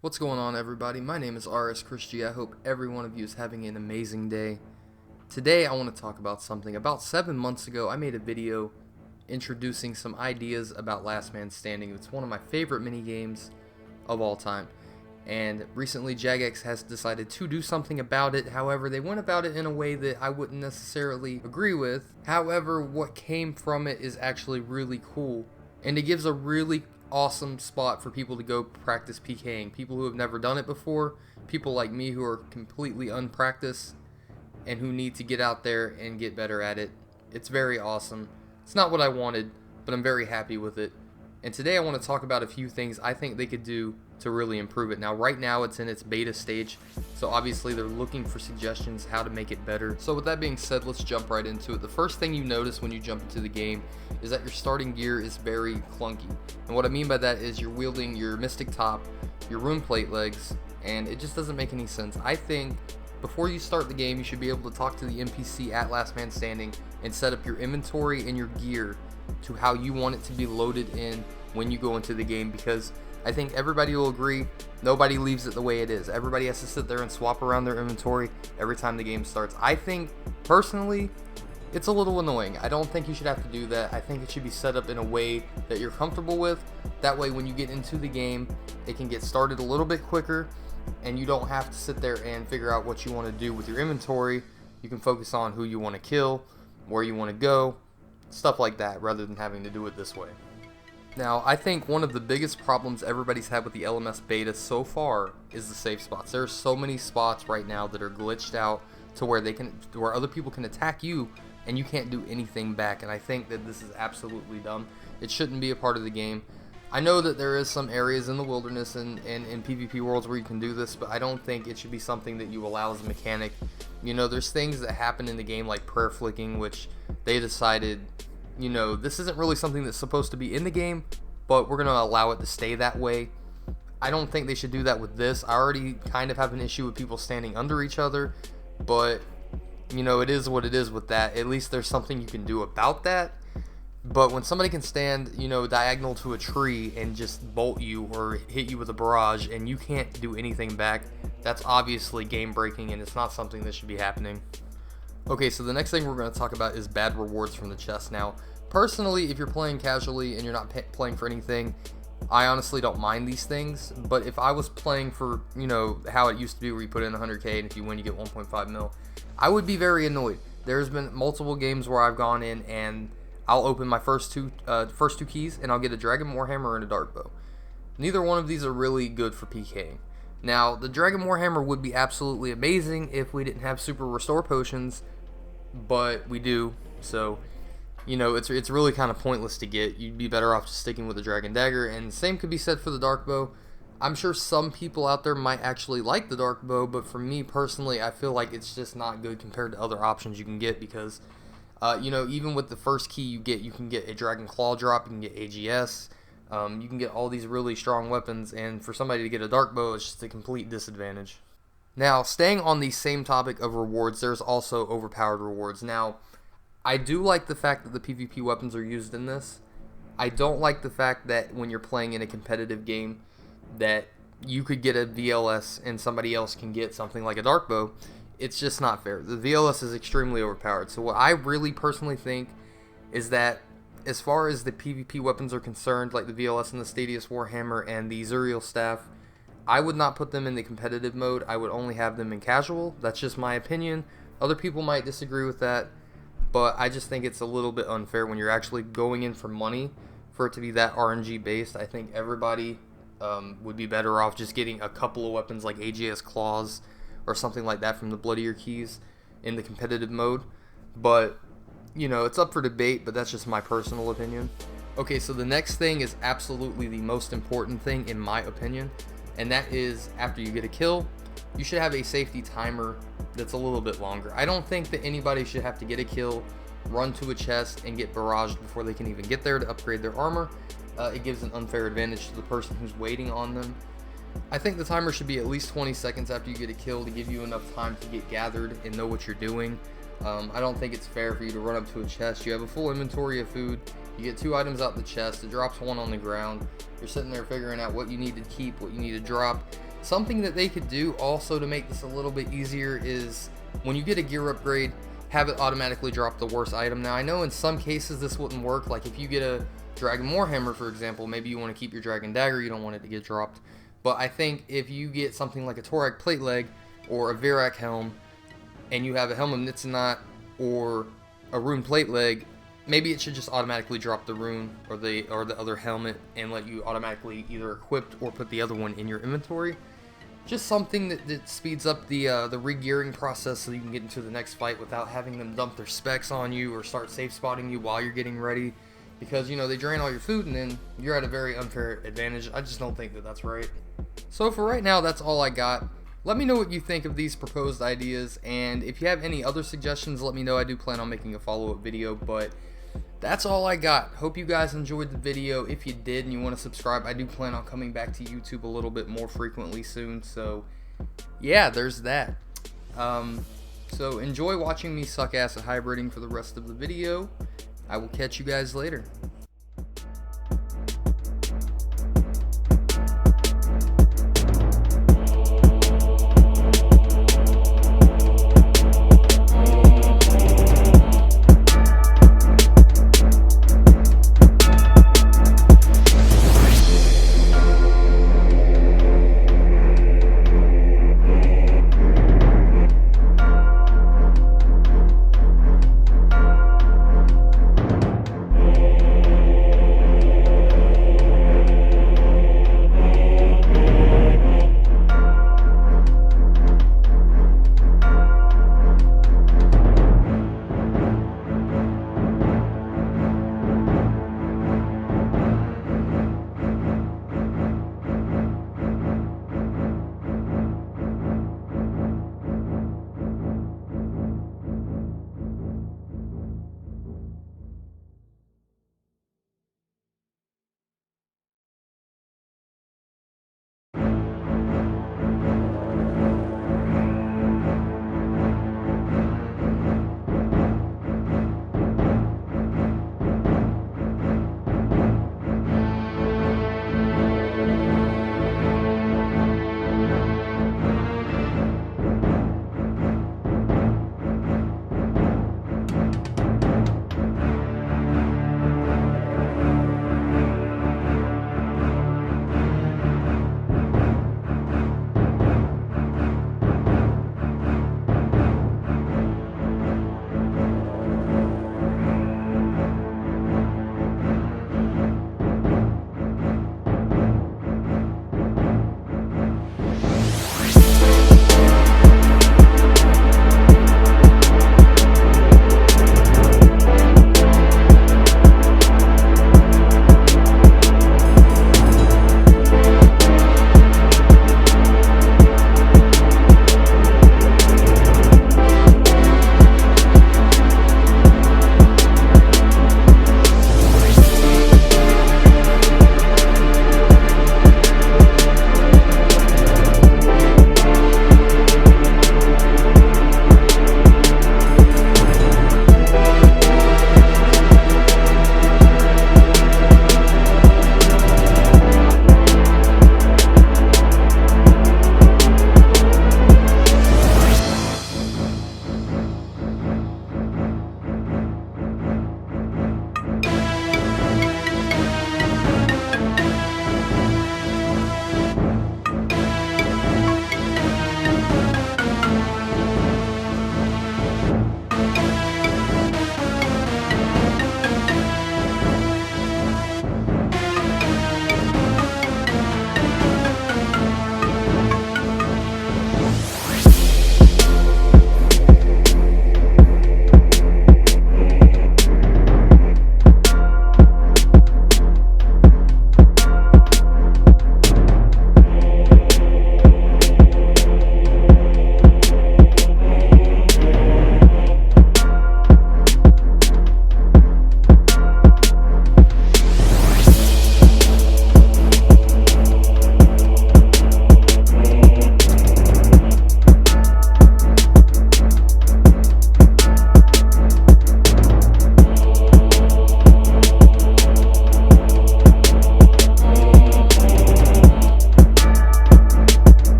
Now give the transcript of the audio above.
What's going on, everybody? My name is RS Christie. I hope every one of you is having an amazing day. Today I want to talk about something. About 7 months ago I made a video introducing some ideas about Last Man Standing. It's one of my favorite mini games of all time. And recently Jagex has decided to do something about it. However, they went about it in a way that I wouldn't necessarily agree with. However, what came from it is actually really cool. And it gives a really awesome spot for people to go practice PKing. People who have never done it before, people like me who are completely unpracticed and who need to get out there and get better at it. It's very awesome. It's not what I wanted, but I'm very happy with it. And today I want to talk about a few things I think they could do to really improve it. Now, right now it's in its beta stage, so obviously they're looking for suggestions how to make it better. So with that being said, let's jump right into it. The first thing you notice when you jump into the game is that your starting gear is very clunky. And what I mean by that is you're wielding your Mystic Top, your Rune Plate legs, and it just doesn't make any sense. I think before you start the game, you should be able to talk to the NPC at Last Man Standing and set up your inventory and your gear to how you want it to be loaded in when you go into the game, because I think everybody will agree, nobody leaves it the way it is. Everybody has to sit there and swap around their inventory every time the game starts. I think, personally, it's a little annoying. I don't think you should have to do that. I think it should be set up in a way that you're comfortable with. That way, when you get into the game, it can get started a little bit quicker, and you don't have to sit there and figure out what you want to do with your inventory. You can focus on who you want to kill, where you want to go, stuff like that, rather than having to do it this way. Now, I think one of the biggest problems everybody's had with the LMS beta so far is the safe spots. There are so many spots right now that are glitched out to where where other people can attack you and you can't do anything back, and I think that this is absolutely dumb. It shouldn't be a part of the game. I know that there is some areas in the wilderness and in PvP worlds where you can do this, but I don't think it should be something that you allow as a mechanic. You know, there's things that happen in the game like prayer flicking, which they decided, you know, this isn't really something that's supposed to be in the game, but we're going to allow it to stay that way. I don't think they should do that with this. I already kind of have an issue with people standing under each other, but, you know, it is what it is with that. At least there's something you can do about that. But when somebody can stand, you know, diagonal to a tree and just bolt you or hit you with a barrage and you can't do anything back, that's obviously game breaking, and it's not something that should be happening. Okay, so the next thing we're going to talk about is bad rewards from the chest. Now, personally, if you're playing casually and you're not playing for anything, I honestly don't mind these things. But if I was playing for, you know, how it used to be where you put in 100k and if you win you get 1.5 mil, I would be very annoyed. There's been multiple games where I've gone in and I'll open my first two keys and I'll get a Dragon Warhammer and a Dark Bow. Neither one of these are really good for PKing. Now, the Dragon Warhammer would be absolutely amazing if we didn't have super restore potions, but we do, so, you know, it's really kind of pointless to get. You'd be better off just sticking with the Dragon Dagger, and the same could be said for the Dark Bow. I'm sure some people out there might actually like the Dark Bow, but for me personally, I feel like it's just not good compared to other options you can get, because, you know, even with the first key you can get a Dragon Claw drop, you can get AGS, you can get all these really strong weapons, and for somebody to get a Dark Bow, it's just a complete disadvantage. Now, staying on the same topic of rewards, there's also overpowered rewards. Now, I do like the fact that the PvP weapons are used in this. I don't like the fact that when you're playing in a competitive game that you could get a VLS and somebody else can get something like a Dark Bow. It's just not fair. The VLS is extremely overpowered. So what I really personally think is that as far as the PvP weapons are concerned, like the VLS and the Stadius Warhammer and the Zuriel Staff, I would not put them in the competitive mode. I would only have them in casual. That's just my opinion. Other people might disagree with that, but I just think it's a little bit unfair when you're actually going in for money for it to be that RNG based. I think everybody would be better off just getting a couple of weapons like AGS Claws or something like that from the Bloodier Keys in the competitive mode. But, you know, it's up for debate, but that's just my personal opinion. Okay, so the next thing is absolutely the most important thing in my opinion, and that is after you get a kill, you should have a safety timer that's a little bit longer. I don't think that anybody should have to get a kill, run to a chest, and get barraged before they can even get there to upgrade their armor. It gives an unfair advantage to the person who's waiting on them. I think the timer should be at least 20 seconds after you get a kill to give you enough time to get gathered and know what you're doing. I don't think it's fair for you to run up to a chest. You have a full inventory of food. You get 2 items out the chest. It drops 1 on the ground. You're sitting there figuring out what you need to keep, what you need to drop, Something that they could do also to make this a little bit easier is when you get a gear upgrade, have it automatically drop the worst item. Now I know in some cases this wouldn't work, like if you get a Dragon Warhammer, for example, maybe you want to keep your Dragon Dagger, you don't want it to get dropped. But I think if you get something like a Torak Plate Leg or a Virak Helm, and you have a Helm of Nitsanot or a Rune Plate Leg, maybe it should just automatically drop the rune or the other helmet and let you automatically either equip or put the other one in your inventory. Just something that speeds up the re-gearing process so you can get into the next fight without having them dump their specs on you or start safe spotting you while you're getting ready. Because, you know, they drain all your food and then you're at a very unfair advantage. I just don't think that that's right. So for right now, that's all I got. Let me know what you think of these proposed ideas, and if you have any other suggestions, let me know. I do plan on making a follow-up video, but that's all I got. Hope you guys enjoyed the video. If you did and you want to subscribe, I do plan on coming back to YouTube a little bit more frequently soon, so yeah, there's that. So enjoy watching me suck ass at hybriding for the rest of the video. I will catch you guys later.